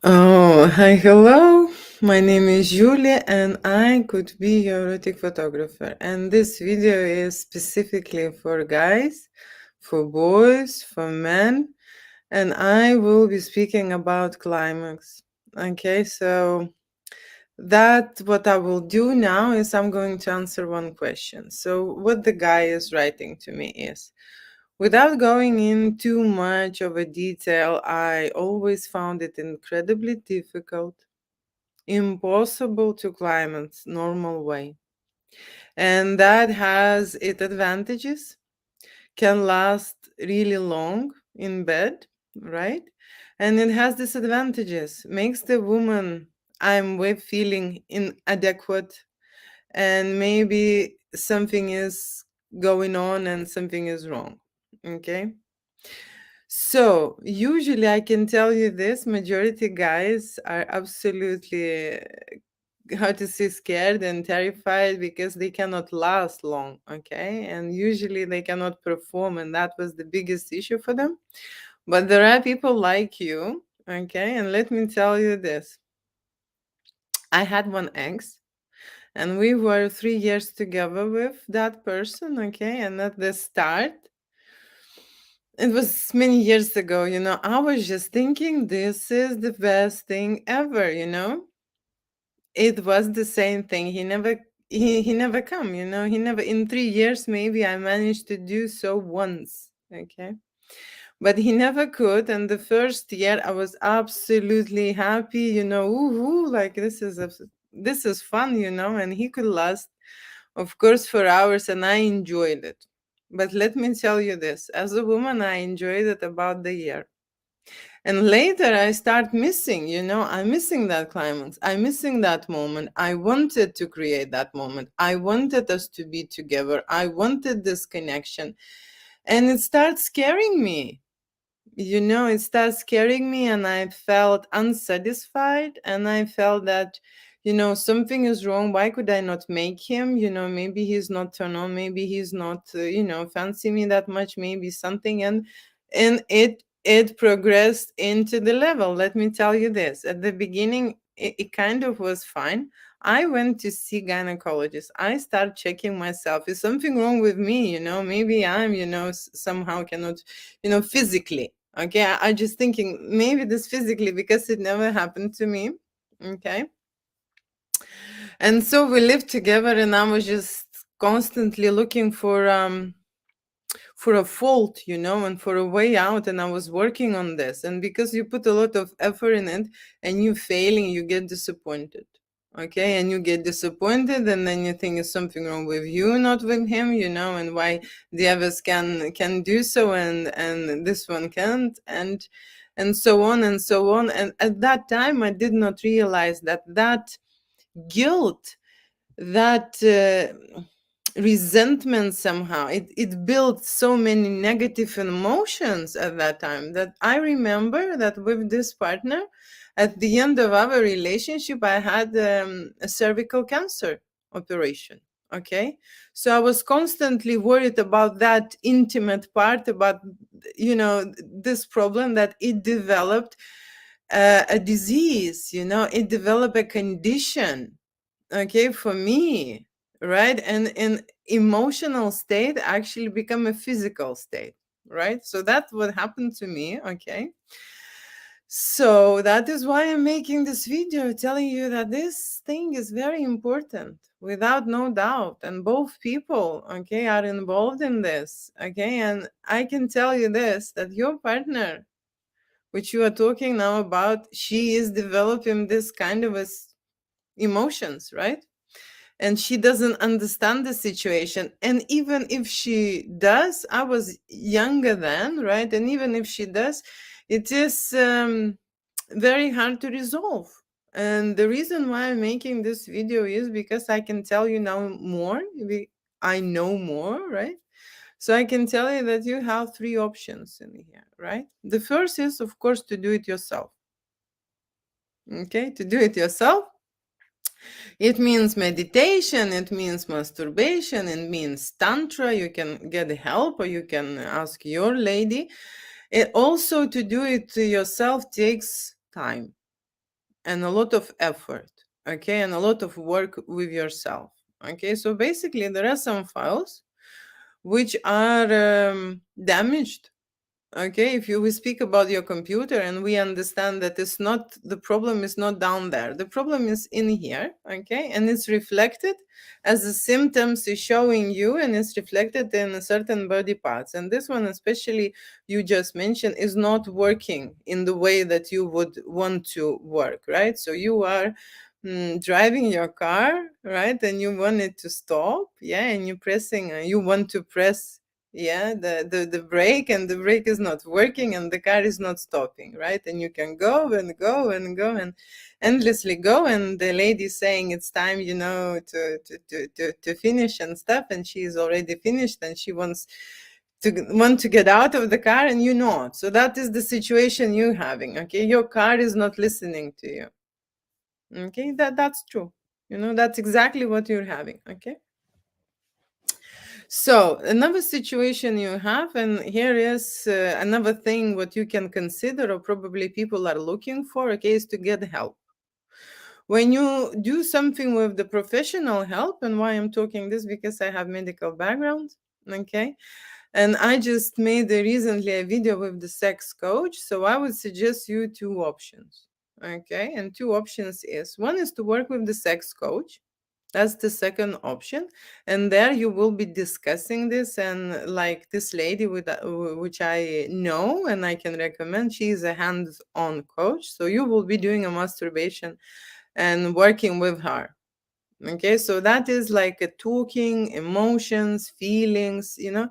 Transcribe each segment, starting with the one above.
Oh, hi, hello. My name is Julia, and I could be your erotic photographer. And this video is specifically for guys, for boys, for men, and I will be speaking about climax. Okay, so that what I will do now is I'm going to answer one question. So, what the guy is writing to me is, without going in too much of a detail, I always found it incredibly difficult, impossible to climb its normal way. And that has its advantages, can last really long in bed, right? And it has disadvantages, makes the woman I'm with feeling inadequate, and maybe something is going on and something is wrong. Okay. So usually I can tell you this, majority guys are absolutely, how to say, scared and terrified because they cannot last long, okay? And usually they cannot perform, and that was the biggest issue for them. But there are people like you, okay? And let me tell you this. I had one ex, and we were 3 years together with that person, okay? And at the start, it was many years ago, I was just thinking this is the best thing ever, It was the same thing. He never come, He never, in 3 years maybe I managed to do so once, okay? But he never could. And the first year I was absolutely happy, ooh, like this is fun, and he could last, of course, for hours, and I enjoyed it. But let me tell you this, as a woman, I enjoyed it about the year. And later I start missing, I'm missing that climax. I'm missing that moment. I wanted to create that moment. I wanted us to be together. I wanted this connection. And it starts scaring me. It starts scaring me, and I felt unsatisfied, and I felt that, something is wrong. Why could I not make him? Maybe he's not turned on, maybe he's not, fancy me that much, maybe something. And it progressed into the level. Let me tell you this. At the beginning, it kind of was fine. I went to see gynecologist. I start checking myself. Is something wrong with me? Maybe I'm, somehow cannot, physically. Okay, I just thinking maybe this physically because it never happened to me. Okay. And so we lived together, and I was just constantly looking for a fault, and for a way out, and I was working on this. And because you put a lot of effort in it and you failing, you get disappointed. Okay, and you get disappointed, and then you think is something wrong with you, not with him, and why the others can do so, and this one can't, and so on and so on. And at that time I did not realize that guilt, that resentment, somehow it built so many negative emotions at that time, that I remember that with this partner, at the end of our relationship, I had a cervical cancer operation. Okay, so I was constantly worried about that intimate part, about this problem, that it developed a disease, it developed a condition, okay, for me, right? And an emotional state actually become a physical state, right? So that's what happened to me. Okay, so that is why I'm making this video, telling you that this thing is very important, without no doubt, and both people, okay, are involved in this. Okay, and I can tell you this, that your partner, which you are talking now about, she is developing this kind of emotions, right? And she doesn't understand the situation. And even if she does, I was younger then, right? And even if she does, it is very hard to resolve. And the reason why I'm making this video is because I can tell you now more. I know more, right? So I can tell you that you have three options in here, right? The first is, of course, to do it yourself. Okay, to do it yourself. It means meditation, it means masturbation, it means tantra. You can get help, or you can ask your lady. It also, to do it yourself takes time. and a lot of effort, okay, and a lot of work with yourself. Okay, so basically there are some files which are damaged. Okay, if you we speak about your computer and we understand that it's not, the problem is not down there, the problem is in here. Okay, and it's reflected as the symptoms is showing you, and it's reflected in certain body parts, and this one especially you just mentioned is not working in the way that you would want to work, right? So you are driving your car, right, and you want it to stop, yeah, and you pressing you want to press, yeah, the brake, and the brake is not working and the car is not stopping, right? And you can go and go and go and endlessly go, and the lady saying it's time, you know, to finish and stuff, and she is already finished and she want to get out of the car, and you not. So that is the situation you're having. Okay, your car is not listening to you. Okay, that's true. You know, that's exactly what you're having. Okay. So another situation you have, and here is another thing what you can consider, or probably people are looking for, okay, is to get help. When you do something with the professional help, and why I'm talking this, because I have medical background, okay, and I just made recently a video with the sex coach, so I would suggest you two options, okay, and two options is, one is to work with the sex coach. That's the second option. And there you will be discussing this. And like this lady with which I know and I can recommend, she is a hands-on coach. So you will be doing a masturbation and working with her. Okay, so that is like a talking, emotions, feelings, you know.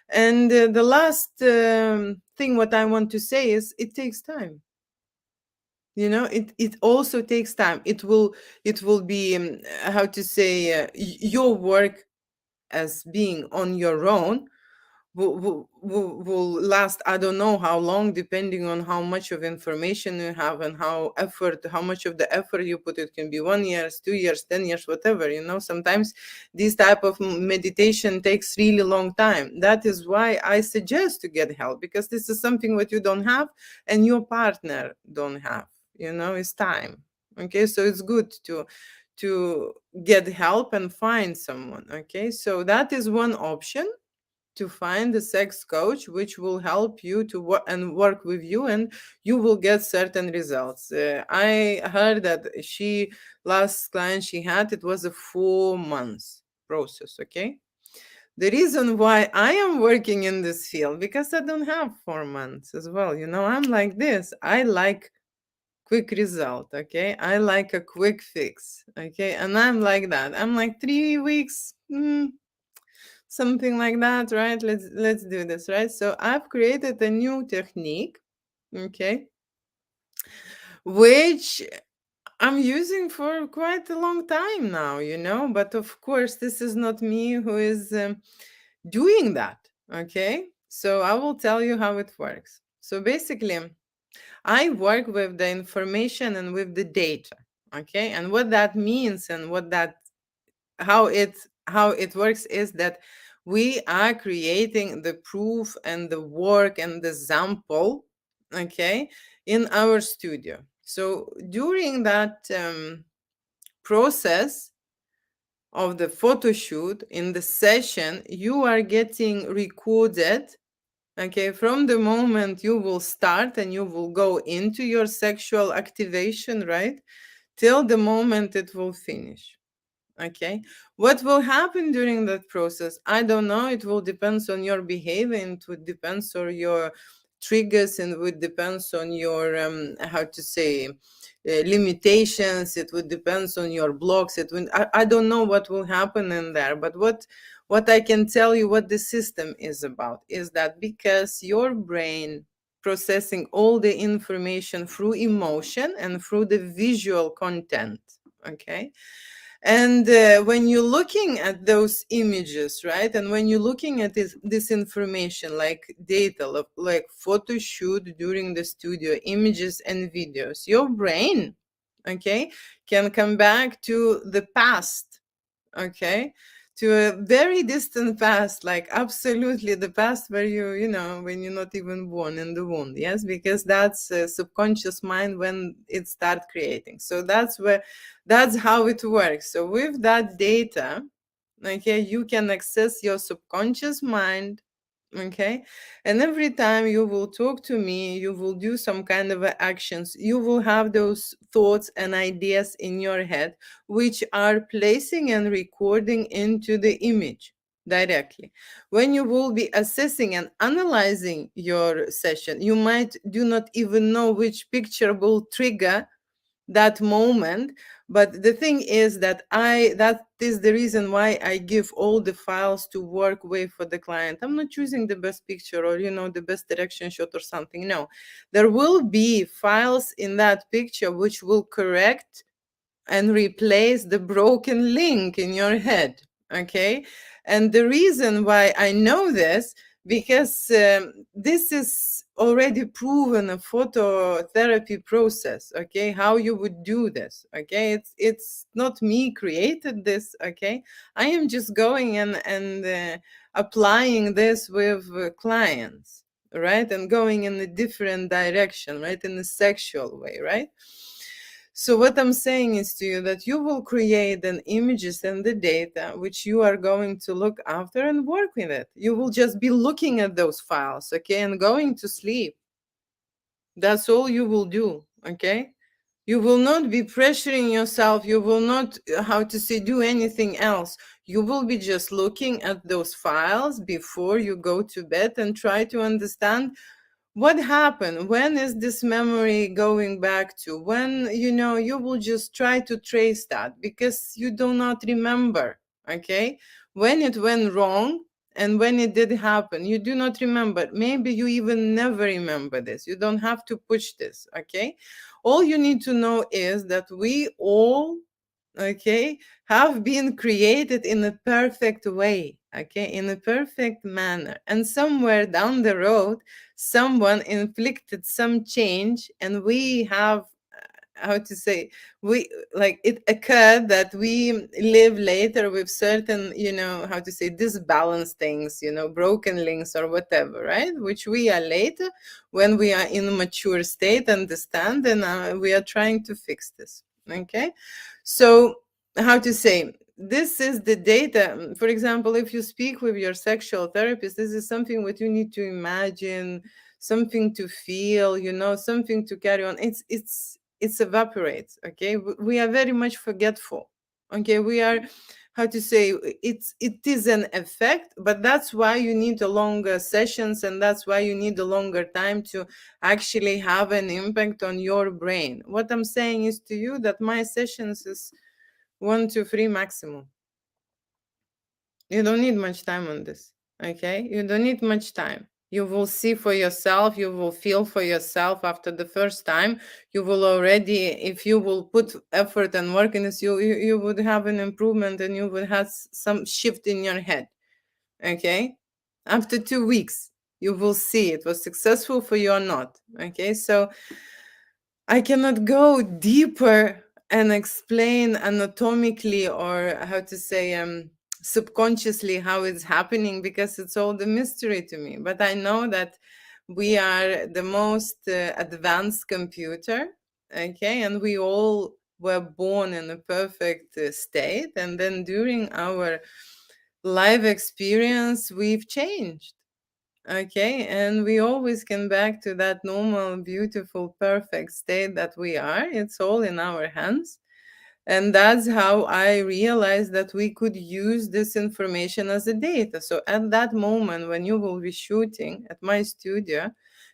And the last thing what I want to say is it takes time. You know, it also takes time. It will be how to say your work as being on your own will last, I don't know how long, depending on how much of information you have and how much of the effort you put. It can be 1 year, 2 years, 10 years, whatever, you know. Sometimes this type of meditation takes really long time. That is why I suggest to get help, because this is something what you don't have and your partner don't have, you know, it's time. Okay, so it's good to get help and find someone. Okay, so that is one option, to find a sex coach which will help you to work with you, and you will get certain results. I heard that she last client she had, it was a 4 months process. Okay, the reason why I am working in this field, because I don't have 4 months as well, you know. I'm like this, I like quick result. Okay, I like a quick fix. Okay, and I'm like that, I'm like 3 weeks, something like that, right? Let's do this, right? So I've created a new technique, okay, which I'm using for quite a long time now, you know. But of course this is not me who is doing that. Okay, so I will tell you how it works. So basically I work with the information and with the data. Okay, and what that means and what that how it works is that we are creating the proof and the work and the sample, okay, in our studio. So during that process of the photo shoot, in the session, you are getting recorded, okay, from the moment you will start and you will go into your sexual activation, right, till the moment it will finish. Okay, what will happen during that process, I don't know. It will depends on your behavior, and it would depends on your triggers, and it would depends on your how to say limitations. It would depends on your blocks. I don't know what will happen in there, but what I can tell you, what the system is about, is that because your brain processing all the information through emotion and through the visual content. Okay, and when you're looking at those images, right, and when you're looking at this information, like data, like photo shoot during the studio, images and videos, your brain, okay, can come back to the past, okay, to a very distant past, like absolutely the past where when you're not even born in the womb. Yes, because that's a subconscious mind when it start creating. So that's how it works. So with that data, okay, you can access your subconscious mind. Okay, and every time you will talk to me, you will do some kind of actions, you will have those thoughts and ideas in your head, which are placing and recording into the image directly. When you will be assessing and analyzing your session, you might do not even know which picture will trigger that moment. But the thing is that is the reason why I give all the files to work with for the client. I'm not choosing the best picture or the best direction shot or something. No, there will be files in that picture which will correct and replace the broken link in your head. Okay, and the reason why I know this, because this is already proven a phototherapy process. Okay, how you would do this. Okay, it's not me created this. Okay, I am just going and applying this with clients, right, and going in a different direction, right, in a sexual way, right. So what I'm saying is to you that you will create an images and the data which you are going to look after and work with it. You will just be looking at those files, okay, and going to sleep. That's all you will do, okay? You will not be pressuring yourself. You will not, how to say, do anything else. You will be just looking at those files before you go to bed and try to understand what happened. When is this memory going back to? When, you will just try to trace that because you do not remember, okay? When it went wrong and when it did happen, you do not remember. Maybe you even never remember this. You don't have to push this, okay? All you need to know is that we all, okay, have been created in a perfect way, okay, in a perfect manner. And somewhere down the road, someone inflicted some change, and we have, how to say, we, like, it occurred that we live later with certain, how to say, disbalanced things, broken links or whatever, right, which we are later, when we are in a mature state, understand, and we are trying to fix this. Okay, so, how to say, this is the data. For example, if you speak with your sexual therapist, this is something what you need to imagine, something to feel, something to carry on. It's evaporates. Okay, we are very much forgetful. Okay, we are, how to say, it is an effect, but that's why you need a longer sessions, and that's why you need a longer time to actually have an impact on your brain. What I'm saying is to you that my sessions is 1 to 3 maximum. You don't need much time on this. Okay, you don't need much time. You will see for yourself, you will feel for yourself after the first time. You will already, if you will put effort and work in this, you would have an improvement, and you would have some shift in your head. Okay, after 2 weeks you will see it was successful for you or not. Okay, so I cannot go deeper and explain anatomically, or how to say, subconsciously, how it's happening, because it's all the mystery to me. But I know that we are the most advanced computer, okay, and we all were born in a perfect state, and then during our life experience we've changed. Okay, and we always come back to that normal, beautiful, perfect state that we are. It's all in our hands. And that's how I realized that we could use this information as a data. So at that moment, when you will be shooting at my studio,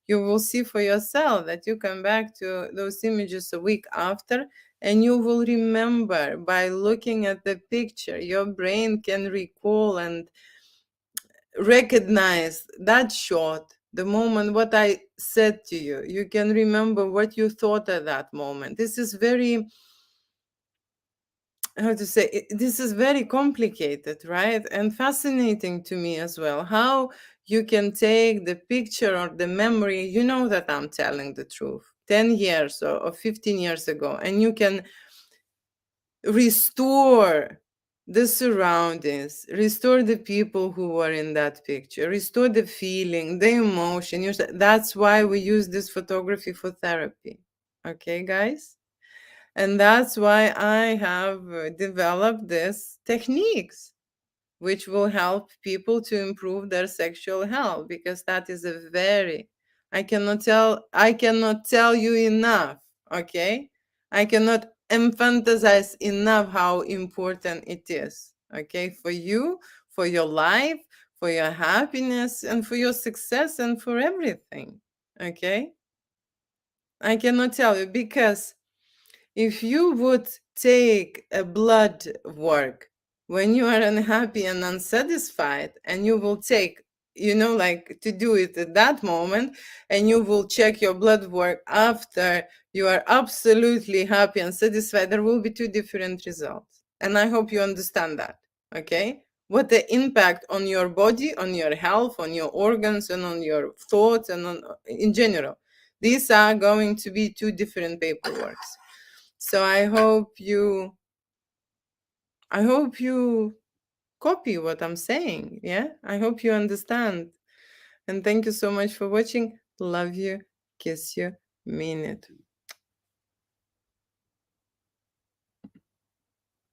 you will see for yourself that you come back to those images a week after, and you will remember by looking at the picture. Your brain can recall and recognize that shot, the moment, what I said to you. You can remember what you thought at that moment. This is very, how to say, this is very complicated, right? And fascinating to me as well. How you can take the picture or the memory, that I'm telling the truth, 10 years or 15 years ago, and you can restore the surroundings, restore the people who were in that picture, restore the feeling, the emotion. That's why we use this photography for therapy. Okay, guys? And that's why I have developed these techniques, which will help people to improve their sexual health, because that is a very, I cannot tell you enough, okay? I cannot emphasize enough how important it is, okay, for you, for your life, for your happiness, and for your success, and for everything, okay? I cannot tell you, because if you would take a blood work when you are unhappy and unsatisfied, and you will take, like, to do it at that moment, and you will check your blood work after you are absolutely happy and satisfied, there will be two different results. And I hope you understand that, okay? What the impact on your body, on your health, on your organs, and on your thoughts, and in general. These are going to be two different paperworks. So I hope you copy what I'm saying. Yeah. I hope you understand. And thank you so much for watching. Love you. Kiss you. Mean it.